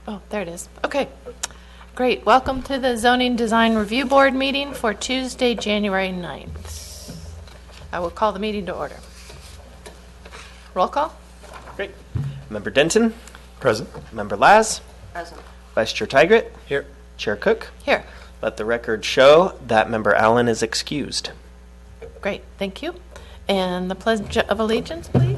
Oh, there it is. Okay, great. Welcome to the Zoning Design Review Board meeting for Tuesday, January 9th. I will call the meeting to order. Roll call. Great. Member Denton. Present. Member Laz. Present. Vice Chair Tigret. Here. Chair Cook. Here. Let the record show that Member Allen is excused. Great, thank you. And the Pledge of Allegiance, please.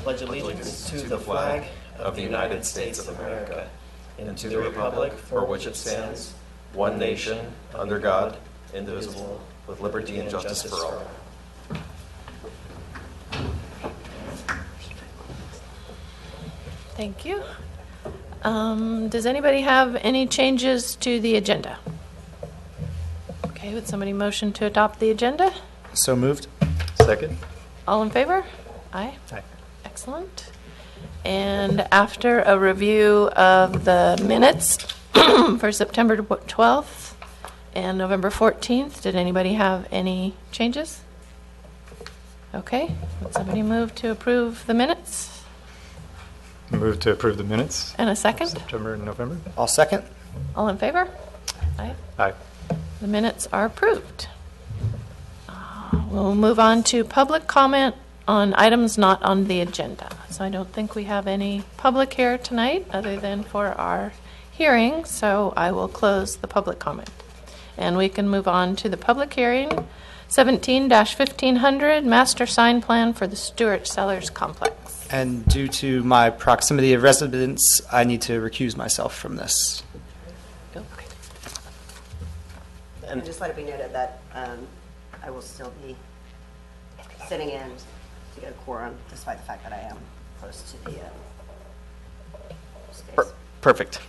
Pledge allegiance to the flag of the United States of America and to the republic for which it stands, one nation, under God, indivisible, with liberty and justice for all. Thank you. Does anybody have any changes to the agenda? Okay, would somebody motion to adopt the agenda? So moved. Second. All in favor? Aye. Aye. Excellent. And after a review of the minutes for September 12th and November 14th, did anybody have any changes? Okay, would somebody move to approve the minutes? Move to approve the minutes. And a second? September and November. I'll second. All in favor? Aye. Aye. The minutes are approved. We'll move on to public comment on items not on the agenda. So I don't think we have any public here tonight other than for our hearing, so I will close the public comment. And we can move on to the public hearing, 17-1500, master sign plan for the Stuart Cellars Complex. And due to my proximity of residence, I need to recuse myself from this. Okay. And Just let it be noted that I will still be sitting in to get a quorum, despite the fact that I am close to the space. Perfect.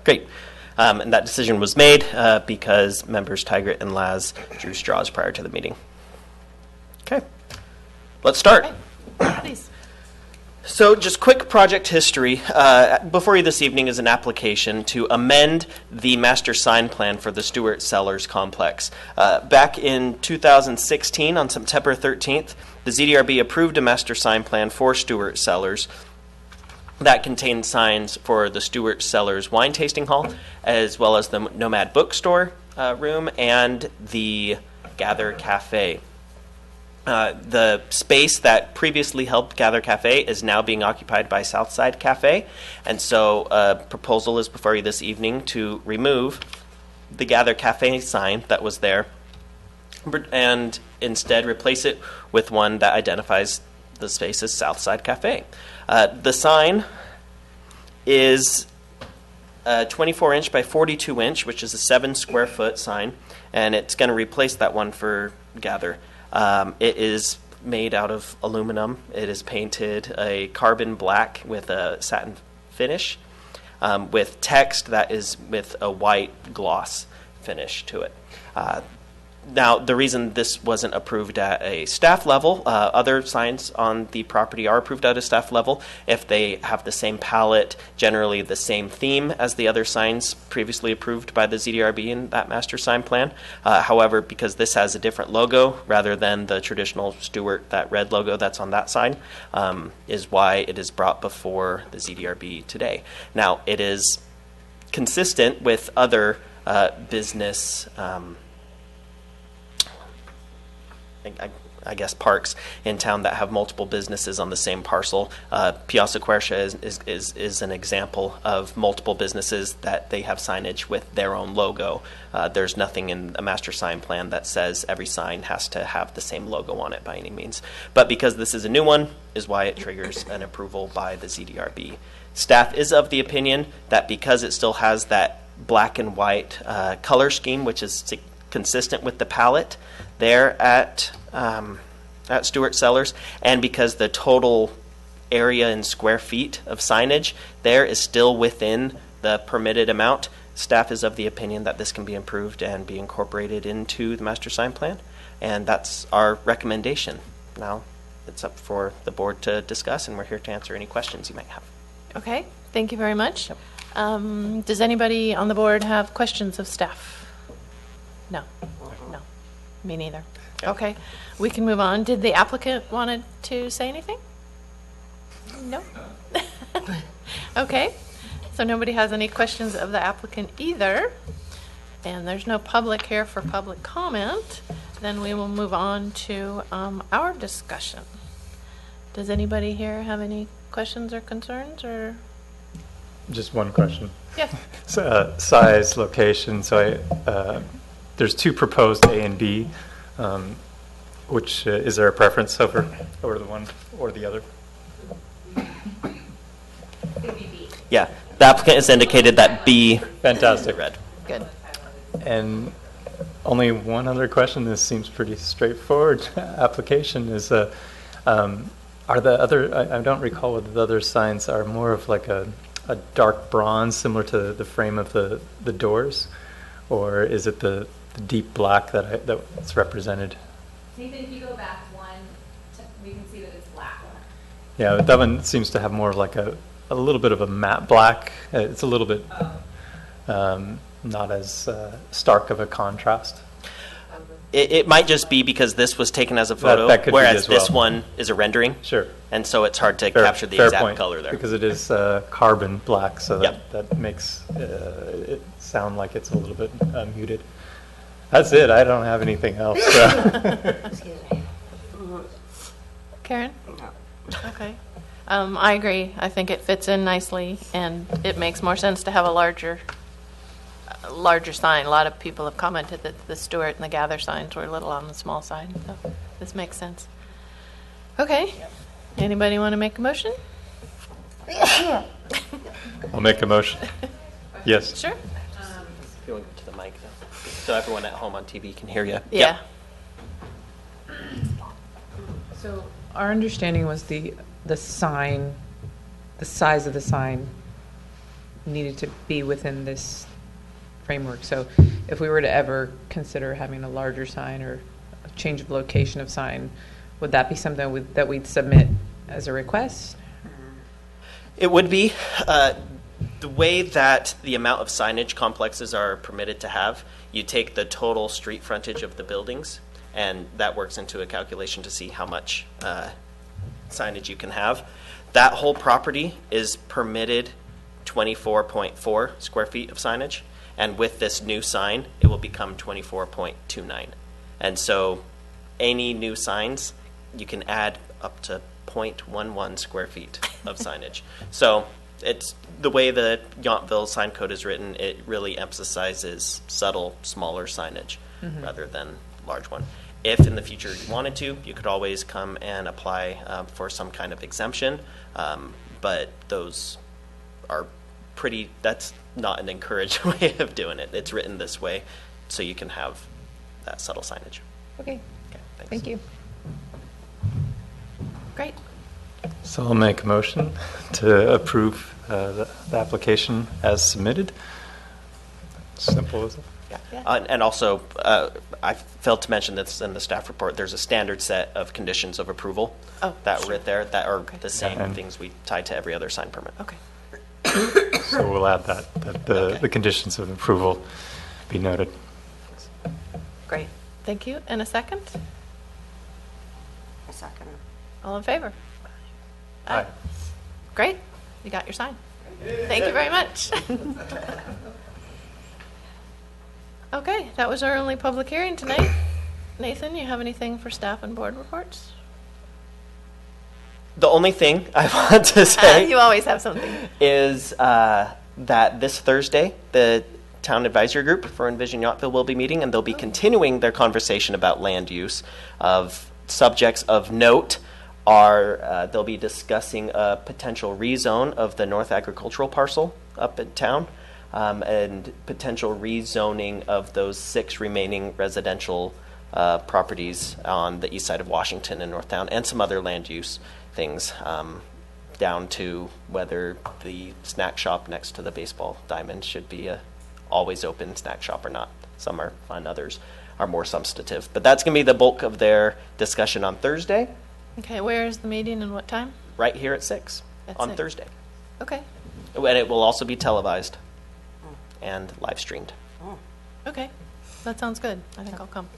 Great. And that decision was made because members Tigret and Laz drew straws prior to the meeting. Okay. Let's start. Okay. Please. So just quick project history. Before you this evening is an application to amend the master sign plan for the Stuart Cellars Complex. Back in 2016, on September 13th, the ZDRB approved a master sign plan for Stuart Cellars that contained signs for the Stuart Cellars Wine Tasting Hall, as well as the Nomad Bookstore room and the Gather Cafe. The space that previously held Gather Cafe is now being occupied by Southside Cafe, and so a proposal is before you this evening to remove the Gather Cafe sign that was there and instead replace it with one that identifies the space as Southside Cafe. The sign is 24 inch by 42 inch, which is a 7 square foot sign, and it's going to replace that one for Gather. It is made out of aluminum. It is painted a carbon black with a satin finish, with text that is with a white gloss finish to it. Now, the reason this wasn't approved at a staff level, other signs on the property are approved at a staff level if they have the same palette, generally the same theme as the other signs previously approved by the ZDRB in that master sign plan. However, because this has a different logo rather than the traditional Stuart, that red logo that's on that sign, is why it is brought before the ZDRB today. Now, it is consistent with other business I guess parks in town that have multiple businesses on the same parcel. Piazza Quercia is an example of multiple businesses that they have signage with their own logo. There's nothing in a master sign plan that says every sign has to have the same logo on it by any means. But because this is a new one is why it triggers an approval by the ZDRB. Staff is of the opinion that because it still has that black and white color scheme, which is consistent with the palette there at Stuart Cellars, and because the total area in square feet of signage there is still within the permitted amount, staff is of the opinion that this can be improved and be incorporated into the master sign plan, and that's our recommendation. Now it's up for the board to discuss, and we're here to answer any questions you might have. Okay, thank you very much. Does anybody on the board have questions of staff? No. No. Me neither. Yeah. Okay, we can move on. Did the applicant wanted to say anything? No? Okay, so nobody has any questions of the applicant either, and there's no public here for public comment, then we will move on to our discussion. Does anybody here have any questions or concerns, or? Just one question. Yes. Size, location, so there's two proposed A and B. Which, is there a preference over the one or the other? Yeah, the applicant has indicated that B. Fantastic. Red. Good. And only one other question, this seems pretty straightforward application, is are the other, I don't recall whether the other signs are more of like a dark bronze similar to the frame of the doors, or is it the deep black that's represented? Nathan, if you go back one, we can see that it's black. Yeah, but that one seems to have more of like a little bit of a matte black. It's a little bit not as stark of a contrast. It might just be because this was taken as a photo, that could be whereas as well. this one is a rendering. Sure. And so it's hard to Fair- capture the fair exact point, color there. because it is carbon black, so Yep. that makes it sound like it's a little bit muted. That's it. I don't have anything else. Excuse me. Karen? No. Okay. I agree. I think it fits in nicely, and it makes more sense to have a larger sign. A lot of people have commented that the Stuart and the Gather signs were a little on the small side, so this makes sense. Okay. Anybody want to make a motion? I'll make a motion. Yes. Sure. If you want to get to the mic, though, so everyone at home on TV can hear you. Yeah. So our understanding was the sign, the size of the sign needed to be within this framework. So if we were to ever consider having a larger sign or a change of location of sign, would that be something that we'd submit as a request? It would be. The way that the amount of signage complexes are permitted to have, you take the total street frontage of the buildings, and that works into a calculation to see how much signage you can have. That whole property is permitted 24.4 square feet of signage, and with this new sign, it will become 24.29. And so any new signs, you can add up to 0.11 square feet of signage. So it's the way the Yountville sign code is written, it really emphasizes subtle, smaller signage rather than large one. If in the future you wanted to, you could always come and apply for some kind of exemption, but those are that's not an encouraged way of doing it. It's written this way so you can have that subtle signage. Okay, Okay, thanks. thank you. Great. So I'll make a motion to approve the application as submitted. Simple as it. Yeah. Yeah. And also, I failed to mention this in the staff report. There's a standard set of conditions of approval that were there that are the same And- things we tie to every other sign permit. Okay. So we'll add that the conditions of approval be noted. Great. Thank you. And a second? A second. All in favor? Aye. Great. You got your sign. Thank you very much. Okay, that was our only public hearing tonight. Nathan, you have anything for staff and board reports? The only thing I want to say You always have something. is that this Thursday, the Town Advisory Group for Envision Yountville will be meeting, and they'll be continuing their conversation about land use. Of subjects of note are they'll be discussing a potential rezone of the North Agricultural Parcel up in town, and potential rezoning of those 6 remaining residential properties on the east side of Washington and Northtown, and some other land use things, down to whether the snack shop next to the baseball diamond should be a always open snack shop or not. Some are fun, others are more substantive. But that's going to be the bulk of their discussion on Thursday, Okay, where is the meeting and what time? right here at 6 At on 6. Thursday. Okay. And it will also be televised and live streamed. Okay. That sounds good. I think I'll come.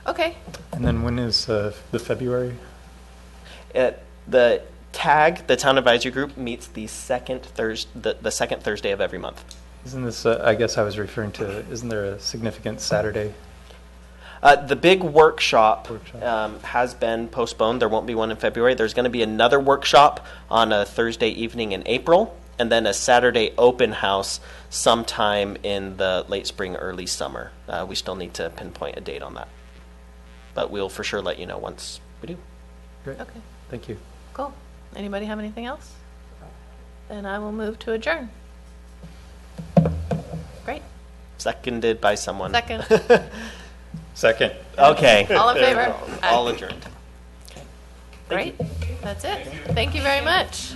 Okay. And then when is the February? The TAG, the Town Advisory Group, meets the second Thursday of every month. Isn't this, I guess I was referring to, isn't there a significant Saturday? The big workshop has been postponed. There won't be one in February. There's going to be another workshop on a Thursday evening in April, and then a Saturday open house sometime in the late spring, early summer. We still need to pinpoint a date on that. But we'll for sure let you know once we do. Great. Okay, Thank you. cool. Anybody have anything else? Then I will move to adjourn. Great. Seconded by someone. Second. Second. Okay. All in favor? All adjourned. Great. That's it. Thank you very much.